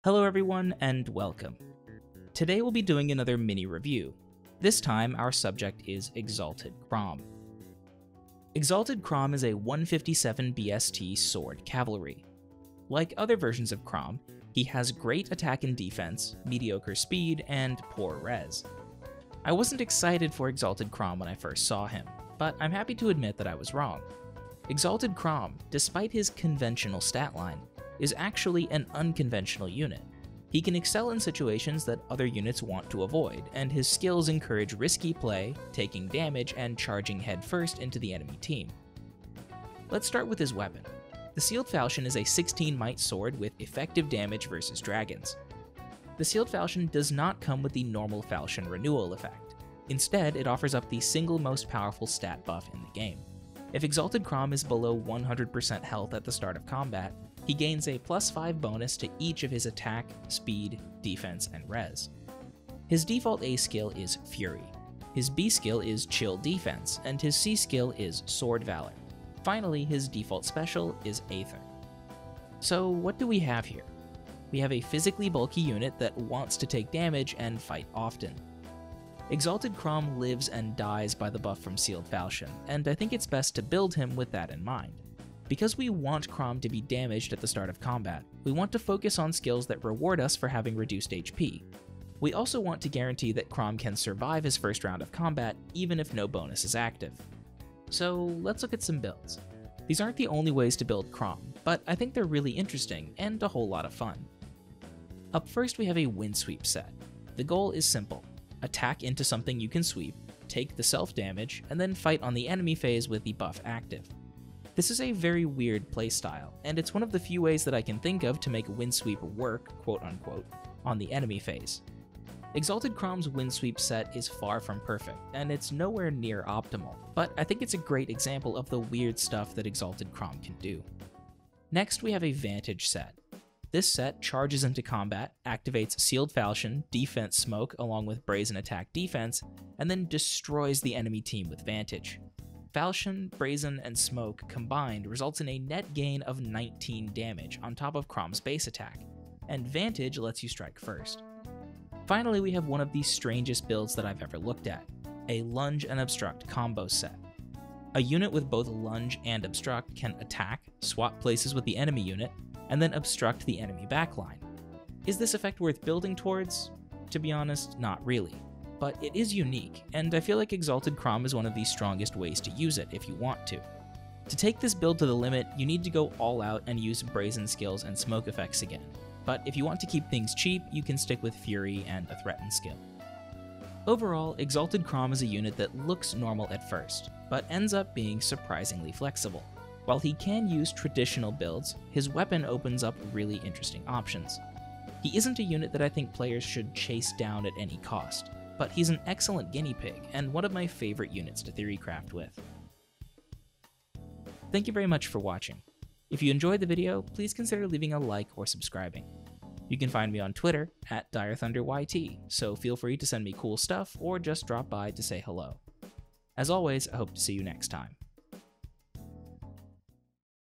Hello everyone and welcome. Today we'll be doing another mini review. This time our subject is Exalted Chrom. Exalted Chrom is a 157 BST sword cavalry. Like other versions of Chrom, he has great attack and defense, mediocre speed, and poor res. I wasn't excited for Exalted Chrom when I first saw him, but I'm happy to admit that I was wrong. Exalted Chrom, despite his conventional stat line, is actually an unconventional unit. He can excel in situations that other units want to avoid, and his skills encourage risky play, taking damage, and charging headfirst into the enemy team. Let's start with his weapon. The Sealed Falchion is a 16 might sword with effective damage versus dragons. The Sealed Falchion does not come with the normal Falchion renewal effect. Instead, it offers up the single most powerful stat buff in the game. If Exalted Chrom is below 100% health at the start of combat, he gains a +5 bonus to each of his attack, speed, defense, and res. His default A skill is Fury. His B skill is Chill Defense, and his C skill is Sword Valor. Finally, his default special is Aether. So what do we have here? We have a physically bulky unit that wants to take damage and fight often. Exalted Chrom lives and dies by the buff from Sealed Falchion, and I think it's best to build him with that in mind. Because we want Chrom to be damaged at the start of combat, we want to focus on skills that reward us for having reduced HP. We also want to guarantee that Chrom can survive his first round of combat even if no bonus is active. So let's look at some builds. These aren't the only ways to build Chrom, but I think they're really interesting and a whole lot of fun. Up first we have a Wind Sweep set. The goal is simple: attack into something you can sweep, take the self damage, and then fight on the enemy phase with the buff active. This is a very weird playstyle, and it's one of the few ways that I can think of to make Wind Sweep work, quote-unquote, on the enemy phase. Exalted Chrom's Wind Sweep set is far from perfect, and it's nowhere near optimal, but I think it's a great example of the weird stuff that Exalted Chrom can do. Next we have a Vantage set. This set charges into combat, activates Sealed Falchion, Defense Smoke along with Brazen Attack Defense, and then destroys the enemy team with Vantage. Falchion, Brazen, and Smoke combined results in a net gain of 19 damage on top of Chrom's base attack, and Vantage lets you strike first. Finally, we have one of the strangest builds that I've ever looked at, a Lunge and Obstruct combo set. A unit with both Lunge and Obstruct can attack, swap places with the enemy unit, and then obstruct the enemy backline. Is this effect worth building towards? To be honest, not really. But it is unique, and I feel like Exalted Chrom is one of the strongest ways to use it if you want to. To take this build to the limit, you need to go all out and use Brazen skills and smoke effects again, but if you want to keep things cheap, you can stick with Fury and a Threaten skill. Overall, Exalted Chrom is a unit that looks normal at first, but ends up being surprisingly flexible. While he can use traditional builds, his weapon opens up really interesting options. He isn't a unit that I think players should chase down at any cost, but he's an excellent guinea pig and one of my favorite units to theorycraft with. Thank you very much for watching. If you enjoyed the video, please consider leaving a like or subscribing. You can find me on Twitter at DireThunderYT, so feel free to send me cool stuff or just drop by to say hello. As always, I hope to see you next time.